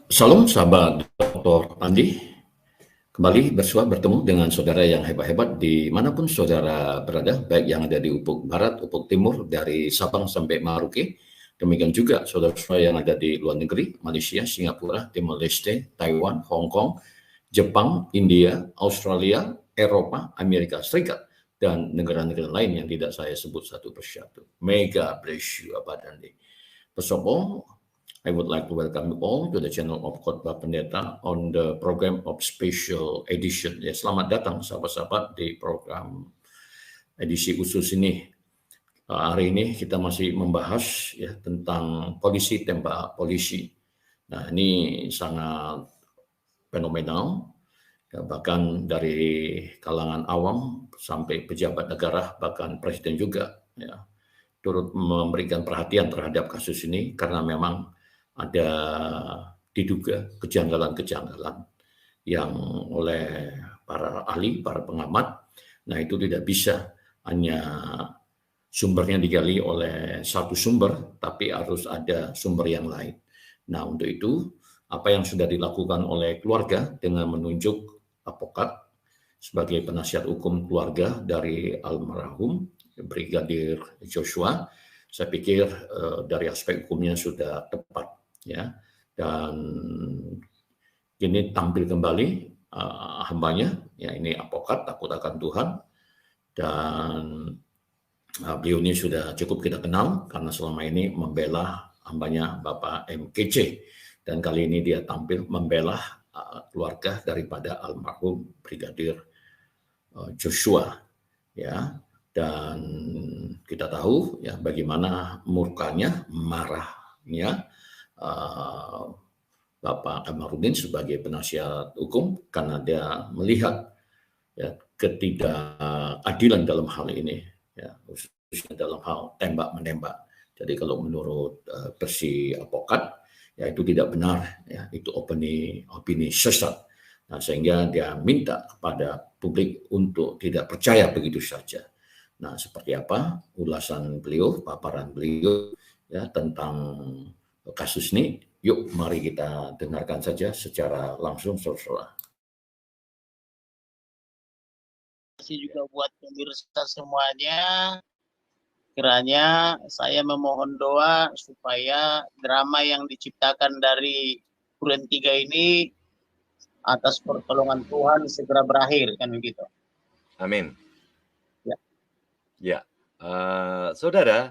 Salam sahabat Dr. Andi, kembali bertemu dengan saudara yang hebat-hebat dimanapun saudara berada, baik yang ada di ufuk barat, ufuk timur, dari Sabang sampai Merauke. Demikian juga saudara-saudara yang ada di luar negeri, Malaysia, Singapura, Timor Leste, Taiwan, Hong Kong, Jepang, India, Australia, Eropa, Amerika Serikat, dan negara-negara lain yang tidak saya sebut satu persatu. May God bless you abundantly. First of all, I would like to welcome you all to the channel of Khotbah Pendeta on the program of special edition. Ya, selamat datang sahabat-sahabat di program edisi khusus ini. Hari ini kita masih membahas ya tentang polisi tembak polisi. Nah, ini sangat fenomenal, ya, bahkan dari kalangan awam sampai pejabat negara, bahkan presiden juga ya, turut memberikan perhatian terhadap kasus ini karena memang ada diduga kejanggalan-kejanggalan yang oleh para ahli, para pengamat. Nah, itu tidak bisa hanya sumbernya digali oleh satu sumber, tapi harus ada sumber yang lain. Nah, untuk itu, apa yang sudah dilakukan oleh keluarga dengan menunjuk advokat sebagai penasihat hukum keluarga dari almarhum Brigadir Joshua, saya pikir dari aspek hukumnya sudah tepat, ya. Dan ini tampil kembali hambanya, ya, ini advokat takut akan Tuhan, dan beliau ini sudah cukup kita kenal karena selama ini membela hambanya Bapak MKC, dan kali ini dia tampil membela keluarga daripada almarhum Brigadir Joshua, ya. Dan kita tahu ya bagaimana murkanya, marahnya Bapak Kamarudin sebagai penasihat hukum karena dia melihat ya ketidakadilan dalam hal ini, ya, khususnya dalam hal tembak menembak. Jadi kalau menurut versi advokat, ya itu tidak benar, ya itu opini sesat. Nah, sehingga dia minta kepada publik untuk tidak percaya begitu saja. Nah, seperti apa ulasan beliau, paparan beliau ya tentang kasus ini? Yuk, mari kita dengarkan saja secara langsung, saudara. Terima kasih juga buat pemirsa semuanya. Kiranya saya memohon doa supaya drama yang diciptakan dari Duren 3 ini atas pertolongan Tuhan segera berakhir, kan begitu. Amin. Ya. Ya, saudara.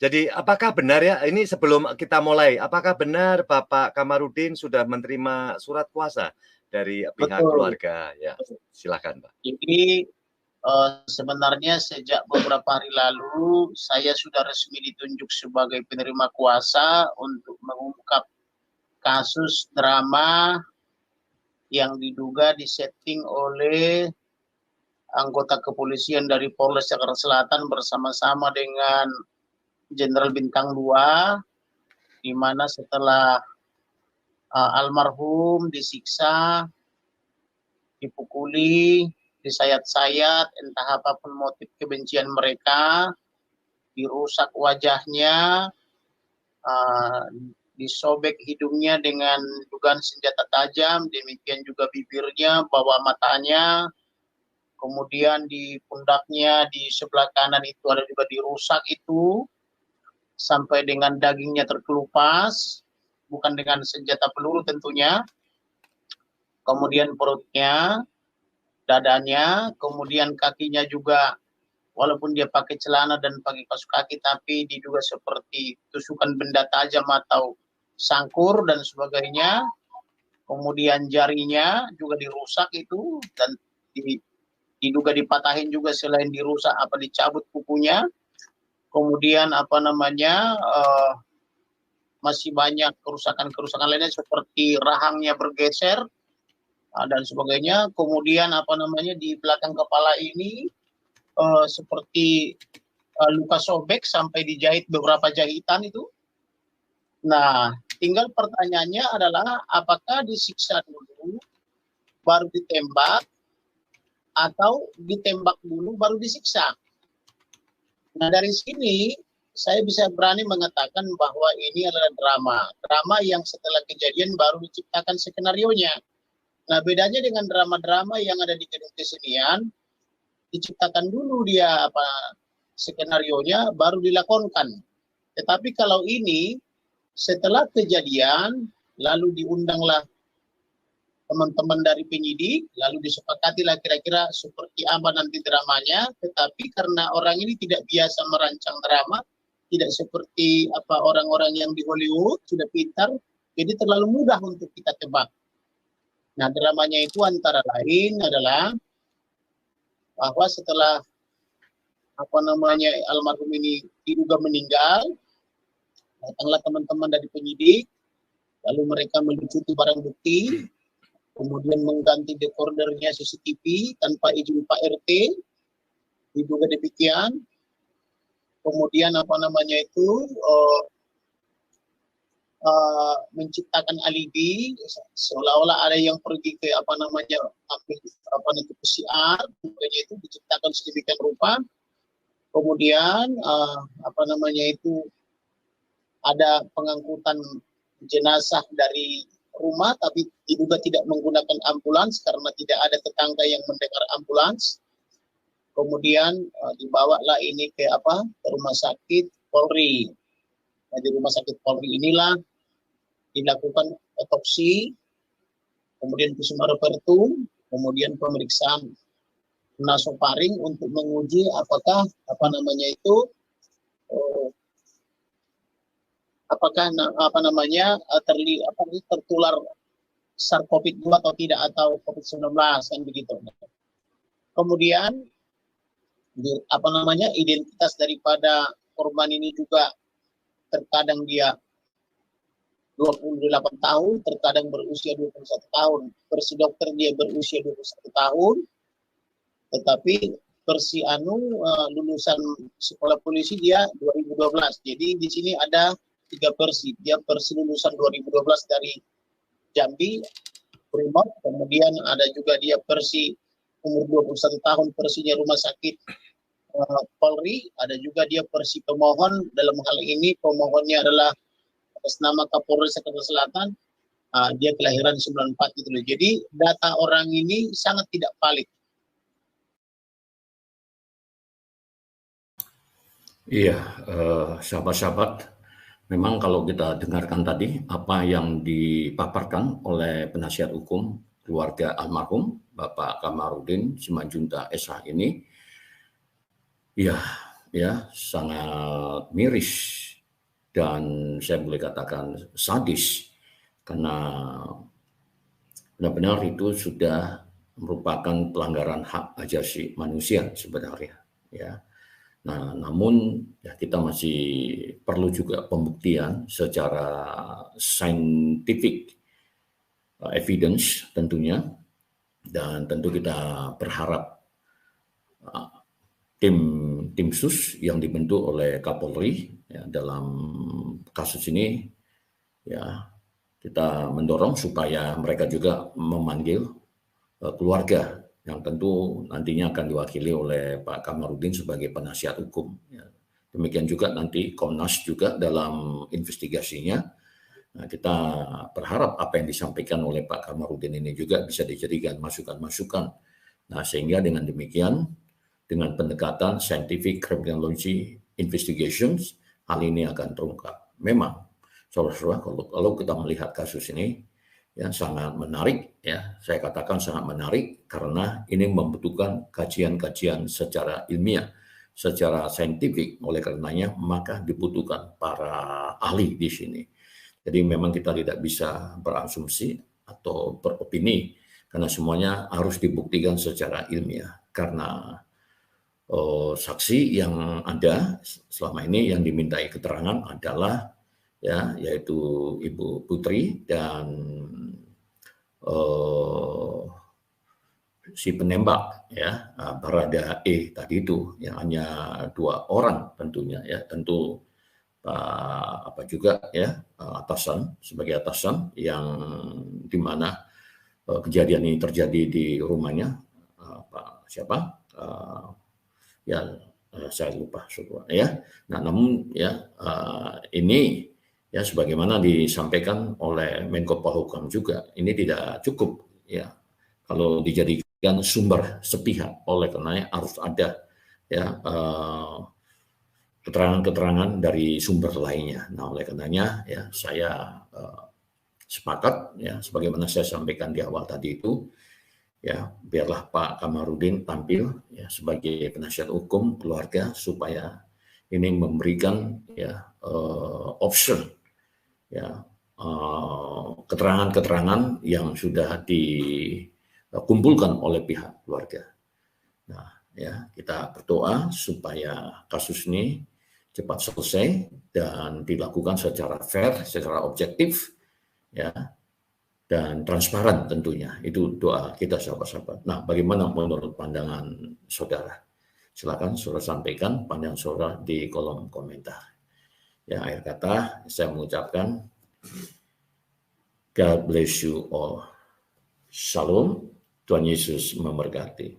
Jadi apakah benar ya, ini sebelum kita mulai, apakah benar Bapak Kamarudin sudah menerima surat kuasa dari pihak keluarga? Ya, silakan Pak. Jadi sebenarnya sejak beberapa hari lalu saya sudah resmi ditunjuk sebagai penerima kuasa untuk mengungkap kasus drama yang diduga disetting oleh anggota kepolisian dari Polres Jakarta Selatan bersama-sama dengan Jenderal Bintang 2, di mana setelah almarhum disiksa, dipukuli, disayat-sayat, entah apapun motif kebencian mereka, dirusak wajahnya, disobek hidungnya dengan dugaan senjata tajam, demikian juga bibirnya, bawah matanya, kemudian di pundaknya di sebelah kanan itu ada juga dirusak itu, sampai dengan dagingnya terkelupas, bukan dengan senjata peluru tentunya, kemudian perutnya, dadanya, kemudian kakinya juga, walaupun dia pakai celana dan pakai kaos kaki, tapi diduga seperti tusukan benda tajam atau sangkur dan sebagainya. Kemudian jarinya juga dirusak itu, dan diduga dipatahin juga, selain dirusak apa dicabut kukunya. Kemudian masih banyak kerusakan-kerusakan lainnya seperti rahangnya bergeser dan sebagainya. Kemudian di belakang kepala ini seperti luka sobek sampai dijahit beberapa jahitan itu. Nah, tinggal pertanyaannya adalah apakah disiksa dulu baru ditembak atau ditembak dulu baru disiksa. Nah, dari sini saya bisa berani mengatakan bahwa ini adalah drama yang setelah kejadian baru diciptakan skenarionya. Nah, bedanya dengan drama-drama yang ada di gedung kesenian, diciptakan dulu dia skenarionya baru dilakonkan. Tetapi kalau ini setelah kejadian lalu diundanglah teman-teman dari penyidik, lalu disepakatilah kira-kira seperti apa nanti dramanya, tetapi karena orang ini tidak biasa merancang drama, tidak seperti orang-orang yang di Hollywood sudah pintar, jadi terlalu mudah untuk kita tebak. Nah, dramanya itu antara lain adalah bahwa setelah almarhum ini diduga meninggal, datanglah teman-teman dari penyidik, lalu mereka melucuti barang bukti, kemudian mengganti dekordernya CCTV tanpa izin Pak RT, diduga demikian. Kemudian menciptakan alibi seolah-olah ada yang pergi ke ambil PCR, itu diciptakan sedemikian rupa. Kemudian ada pengangkutan jenazah dari rumah tapi diduga tidak menggunakan ambulans karena tidak ada tetangga yang mendengar ambulans. Kemudian dibawalah ini ke rumah sakit Polri. Nah, di rumah sakit Polri inilah dilakukan otopsi, kemudian visum repertum, kemudian pemeriksaan nasofaring untuk menguji apakah tertular SARS-CoV-2 atau tidak, atau COVID-19 kan begitu. Kemudian identitas daripada korban ini juga terkadang dia 28 tahun, terkadang berusia 21 tahun. Versi dokter dia berusia 21 tahun, tetapi versi lulusan sekolah polisi dia 2012. Jadi di sini ada 3 versi. Dia versi lulusan 2012 dari Jambi, Brimob, kemudian ada juga dia versi umur 21 tahun, versinya rumah sakit Polri, ada juga dia versi pemohon. Dalam hal ini pemohonnya adalah atas nama Kapolres Jakarta Selatan, dia kelahiran 94 gitu loh. Jadi data orang ini sangat tidak valid. Iya, sahabat-sahabat, memang kalau kita dengarkan tadi apa yang dipaparkan oleh penasihat hukum keluarga almarhum Bapak Kamarudin Simanjuntak SH ini, ya sangat miris dan saya boleh katakan sadis, karena benar-benar itu sudah merupakan pelanggaran hak asasi manusia sebenarnya, ya. Nah, namun ya kita masih perlu juga pembuktian secara scientific evidence tentunya, dan tentu kita berharap tim sus yang dibentuk oleh Kapolri ya, dalam kasus ini ya kita mendorong supaya mereka juga memanggil keluarga yang tentu nantinya akan diwakili oleh Pak Kamarudin sebagai penasihat hukum. Ya. Demikian juga nanti Komnas juga dalam investigasinya. Nah, kita berharap apa yang disampaikan oleh Pak Kamarudin ini juga bisa dijadikan masukan-masukan. Nah, sehingga dengan demikian, dengan pendekatan scientific criminology investigations, hal ini akan terungkap. Memang, saudara-saudara, kalau kita melihat kasus ini, ya sangat menarik, ya saya katakan sangat menarik karena ini membutuhkan kajian-kajian secara ilmiah, secara saintifik. Oleh karenanya maka dibutuhkan para ahli di sini. Jadi memang kita tidak bisa berasumsi atau beropini karena semuanya harus dibuktikan secara ilmiah. Karena saksi yang ada selama ini yang dimintai keterangan adalah ya, yaitu Ibu Putri dan si penembak ya, Barada E tadi itu, yang hanya 2 orang tentunya ya, tentu juga ya atasan, sebagai atasan yang dimana kejadian ini terjadi di rumahnya saya lupa ya. Nah, namun ya ini ya sebagaimana disampaikan oleh Menko Polhukam juga, ini tidak cukup ya kalau dijadikan sumber sepihak, oleh karenanya harus ada ya keterangan-keterangan dari sumber lainnya. Nah, oleh karenanya ya saya sepakat ya sebagaimana saya sampaikan di awal tadi itu, ya biarlah Pak Kamarudin tampil ya sebagai penasihat hukum keluarga supaya ini memberikan ya option ya keterangan-keterangan yang sudah dikumpulkan oleh pihak keluarga. Nah, ya kita berdoa supaya kasus ini cepat selesai dan dilakukan secara fair, secara objektif, ya, dan transparan tentunya. Itu doa kita sahabat-sahabat. Nah, bagaimana menurut pandangan saudara? Silakan saudara sampaikan pandangan saudara di kolom komentar. Ya, akhir kata saya mengucapkan God bless you all. Shalom. Tuhan Yesus memberkati.